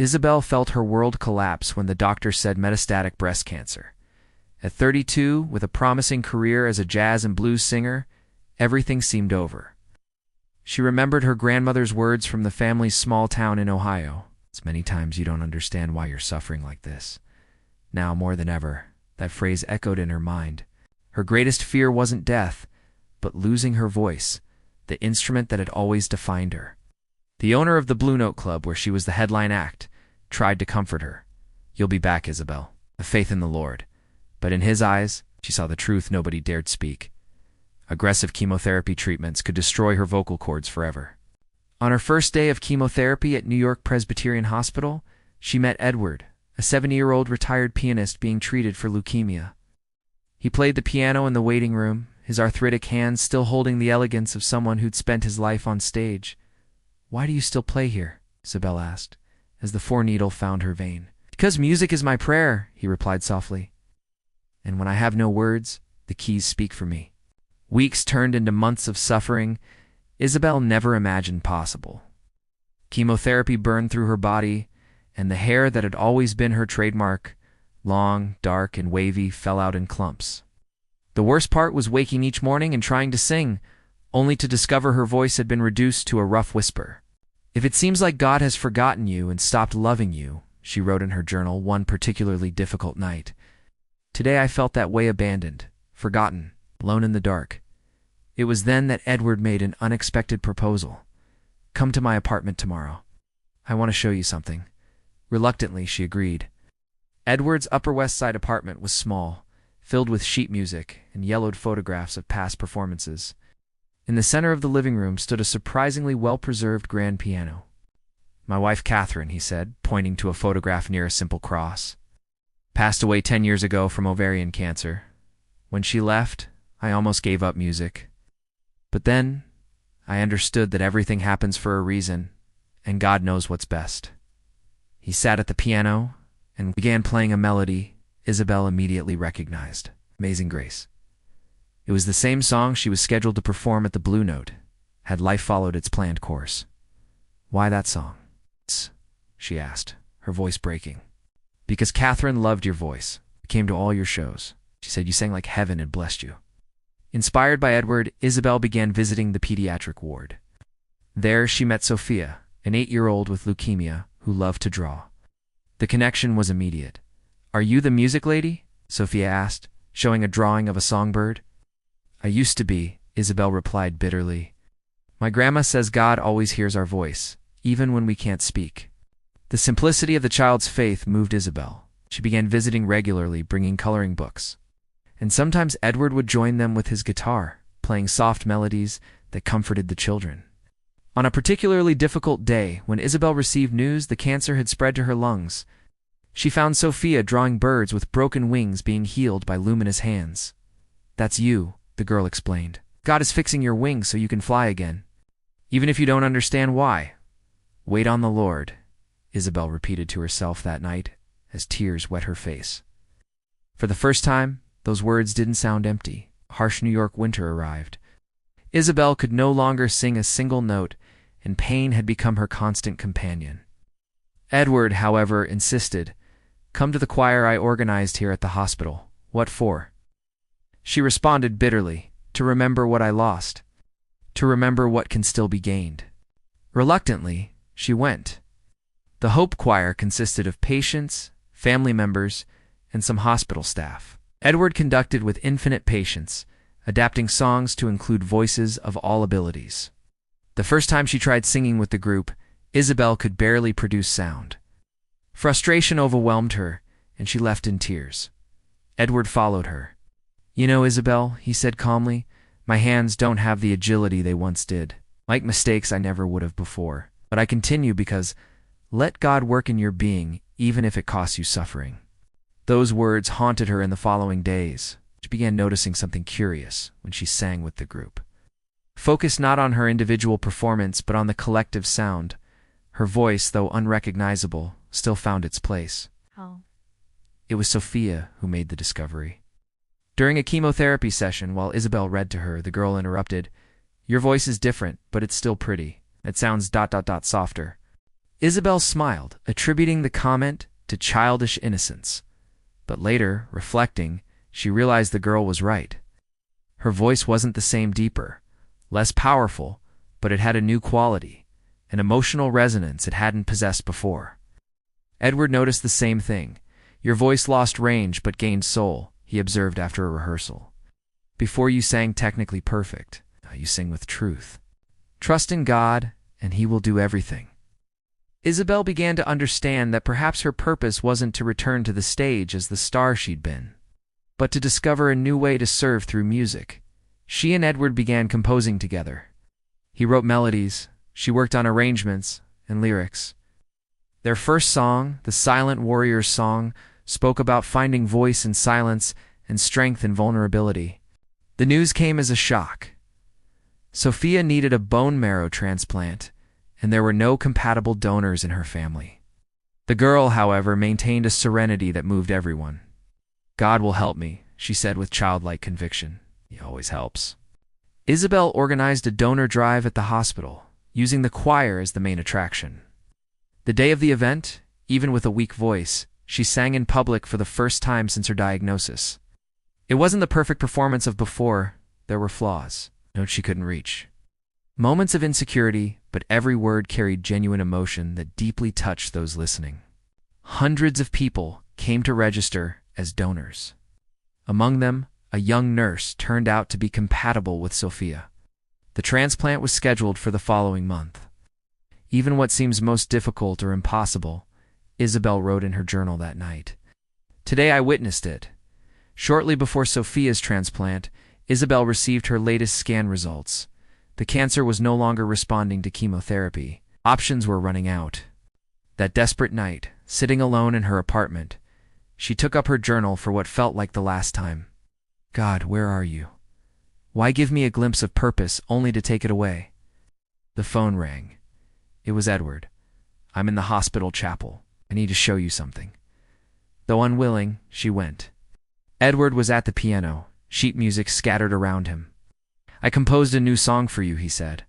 Isabel felt her world collapse when the doctor said metastatic breast cancer. At 32, with a promising career as a jazz and blues singer, everything seemed over. She remembered her grandmother's words from the family's small town in Ohio. "It's many times you don't understand why you're suffering like this." Now, more than ever, that phrase echoed in her mind. Her greatest fear wasn't death, but losing her voice, the instrument that had always defined her. The owner of the Blue Note Club, where she was the headline act, tried to comfort her. "You'll be back, Isabel. Have faith in the Lord." But in his eyes, she saw the truth nobody dared speak. Aggressive chemotherapy treatments could destroy her vocal cords forever. On her first day of chemotherapy at New York Presbyterian Hospital, she met Edward, a 70-year-old retired pianist being treated for leukemia. He played the piano in the waiting room, his arthritic hands still holding the elegance of someone who'd spent his life on stage. "Why do you still play here?" Isabel asked, as the foreneedle found her vein. "Because music is my prayer," he replied softly. "And when I have no words, the keys speak for me." Weeks turned into months of suffering Isabel never imagined possible. Chemotherapy burned through her body, and the hair that had always been her trademark, long, dark, and wavy, fell out in clumps. The worst part was waking each morning and trying to sing, only to discover her voice had been reduced to a rough whisper. "If it seems like God has forgotten you and stopped loving you," she wrote in her journal one particularly difficult night, "today I felt that way, abandoned, forgotten, alone in the dark." It was then that Edward made an unexpected proposal. "Come to my apartment tomorrow. I want to show you something." Reluctantly, she agreed. Edward's Upper West Side apartment was small, filled with sheet music and yellowed photographs of past performances. In the center of the living room stood a surprisingly well-preserved grand piano. "My wife Catherine," he said, pointing to a photograph near a simple cross. "Passed away 10 years ago from ovarian cancer. When she left, I almost gave up music. But then, I understood that everything happens for a reason, and God knows what's best." He sat at the piano and began playing a melody Isabel immediately recognized, "Amazing Grace." It was the same song she was scheduled to perform at the Blue Note, had life followed its planned course. "Why that song?" she asked, her voice breaking. "Because Catherine loved your voice. She came to all your shows. She said you sang like heaven and blessed you." Inspired by Edward, Isabel began visiting the pediatric ward. There she met Sophia, an 8-year-old with leukemia who loved to draw. The connection was immediate. "Are you the music lady?" Sophia asked, showing a drawing of a songbird. "I used to be," Isabel replied bitterly. "My grandma says God always hears our voice, even when we can't speak." The simplicity of the child's faith moved Isabel. She began visiting regularly, bringing coloring books. And sometimes Edward would join them with his guitar, playing soft melodies that comforted the children. On a particularly difficult day, when Isabel received news the cancer had spread to her lungs, she found Sophia drawing birds with broken wings being healed by luminous hands. "That's you," the girl explained. "God is fixing your wings so you can fly again. Even if you don't understand why. Wait on the Lord," Isabel repeated to herself that night as tears wet her face. For the first time, those words didn't sound empty. Harsh New York winter arrived. Isabel could no longer sing a single note, and pain had become her constant companion. Edward, however, insisted, "Come to the choir I organized here at the hospital." "What for?" She responded bitterly, "To remember what I lost. To remember what can still be gained." Reluctantly, she went. The Hope Choir consisted of patients, family members, and some hospital staff. Edward conducted with infinite patience, adapting songs to include voices of all abilities. The first time she tried singing with the group, Isabel could barely produce sound. Frustration overwhelmed her, and she left in tears. Edward followed her. "You know, Isabel," he said calmly, "my hands don't have the agility they once did. I make mistakes I never would have before. But I continue because let God work in your being, even if it costs you suffering." Those words haunted her in the following days. She began noticing something curious when she sang with the group. Focused not on her individual performance but on the collective sound, her voice, though unrecognizable, still found its place. It was Sophia who made the discovery. During a chemotherapy session, while Isabel read to her, the girl interrupted, "Your voice is different, but it's still pretty. It sounds ... softer." Isabel smiled, attributing the comment to childish innocence. But later, reflecting, she realized the girl was right. Her voice wasn't the same, deeper, less powerful, but it had a new quality, an emotional resonance it hadn't possessed before. Edward noticed the same thing. Your voice lost range but gained soul, he observed after a rehearsal. Before you sang technically perfect, you sing with truth. Trust in God, and He will do everything. Isabel began to understand that perhaps her purpose wasn't to return to the stage as the star she'd been, but to discover a new way to serve through music. She and Edward began composing together. He wrote melodies, she worked on arrangements and lyrics. Their first song, The Silent Warrior's Song, spoke about finding voice in silence and strength in vulnerability. The news came as a shock. Sophia needed a bone marrow transplant, and there were no compatible donors in her family. The girl, however, maintained a serenity that moved everyone. God will help me, she said with childlike conviction. He always helps. Isabel organized a donor drive at the hospital, using the choir as the main attraction. The day of the event, even with a weak voice, she sang in public for the first time since her diagnosis. It wasn't the perfect performance of before. There were flaws, notes she couldn't reach. Moments of insecurity, but every word carried genuine emotion that deeply touched those listening. Hundreds of people came to register as donors. Among them, a young nurse turned out to be compatible with Sophia. The transplant was scheduled for the following month. Even what seems most difficult or impossible, Isabel wrote in her journal that night. Today I witnessed it. Shortly before Sophia's transplant, Isabel received her latest scan results. The cancer was no longer responding to chemotherapy. Options were running out. That desperate night, sitting alone in her apartment, she took up her journal for what felt like the last time. God, where are you? Why give me a glimpse of purpose only to take it away? The phone rang. It was Edward. I'm in the hospital chapel. I need to show you something. Though unwilling, she went. Edward was at the piano, sheet music scattered around him. I composed a new song for you, he said,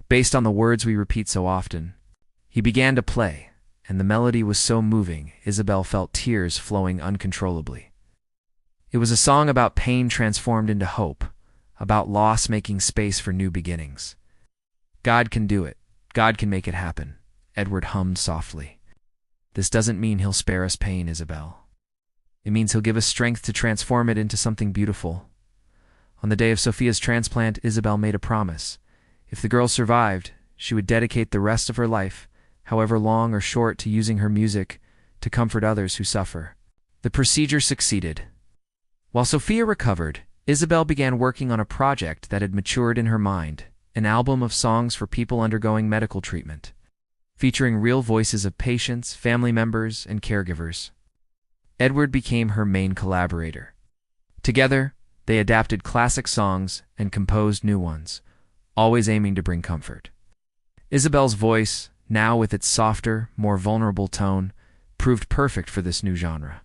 based on the words we repeat so often. He began to play, and the melody was so moving, Isabel felt tears flowing uncontrollably. It was a song about pain transformed into hope, about loss making space for new beginnings. God can do it. God can make it happen, Edward hummed softly. This doesn't mean He'll spare us pain, Isabel. It means He'll give us strength to transform it into something beautiful. On the day of Sophia's transplant, Isabel made a promise. If the girl survived, she would dedicate the rest of her life, however long or short, to using her music to comfort others who suffer. The procedure succeeded. While Sophia recovered, Isabel began working on a project that had matured in her mind, an album of songs for people undergoing medical treatment, featuring real voices of patients, family members, and caregivers. Edward became her main collaborator. Together, they adapted classic songs and composed new ones, always aiming to bring comfort. Isabel's voice, now with its softer, more vulnerable tone, proved perfect for this new genre.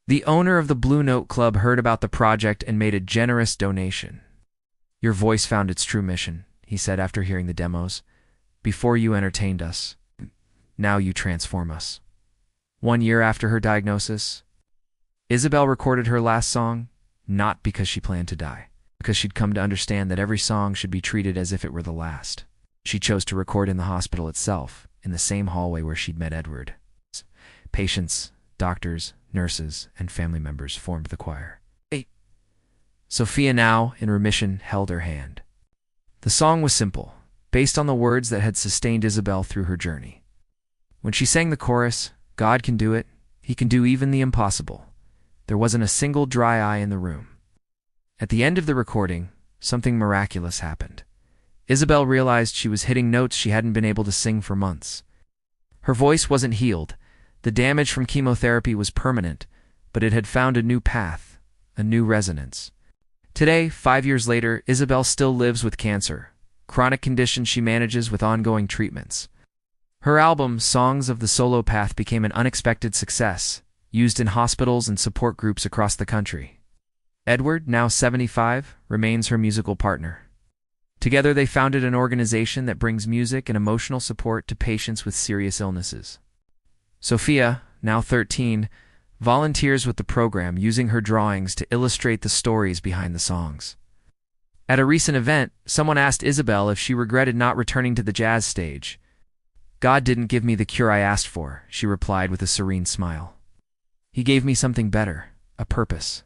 The owner of the Blue Note Club heard about the project and made a generous donation. Your voice found its true mission, he said after hearing the demos. Before you entertained us, now you transform us. 1 year after her diagnosis, Isabel recorded her last song, not because she planned to die, because she'd come to understand that every song should be treated as if it were the last. She chose to record in the hospital itself, in the same hallway where she'd met Edward. Patients, doctors, nurses, and family members formed the choir. Sophia, now in remission, held her hand. The song was simple, based on the words that had sustained Isabel through her journey. When she sang the chorus, God can do it, He can do even the impossible, there wasn't a single dry eye in the room. At the end of the recording, something miraculous happened. Isabel realized she was hitting notes she hadn't been able to sing for months. Her voice wasn't healed. The damage from chemotherapy was permanent, but it had found a new path, a new resonance. Today, 5 years later, Isabel still lives with cancer, chronic condition she manages with ongoing treatments. Her album, Songs of the Solo Path, became an unexpected success, used in hospitals and support groups across the country. Edward, now 75, remains her musical partner. Together they founded an organization that brings music and emotional support to patients with serious illnesses. Sophia, now 13, volunteers with the program using her drawings to illustrate the stories behind the songs. At a recent event, someone asked Isabel if she regretted not returning to the jazz stage. "God didn't give me the cure I asked for," she replied with a serene smile. "He gave me something better, a purpose.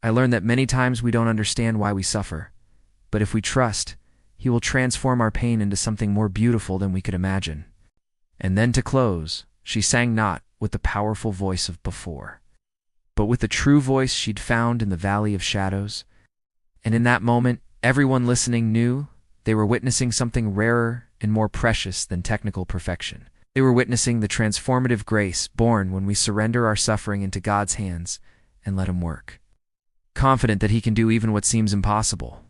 I learned that many times we don't understand why we suffer, but if we trust, He will transform our pain into something more beautiful than we could imagine." And then to close, she sang not with the powerful voice of before, but with the true voice she'd found in the Valley of Shadows. And in that moment, everyone listening knew they were witnessing something rarer and more precious than technical perfection. They were witnessing the transformative grace born when we surrender our suffering into God's hands and let Him work, confident that He can do even what seems impossible.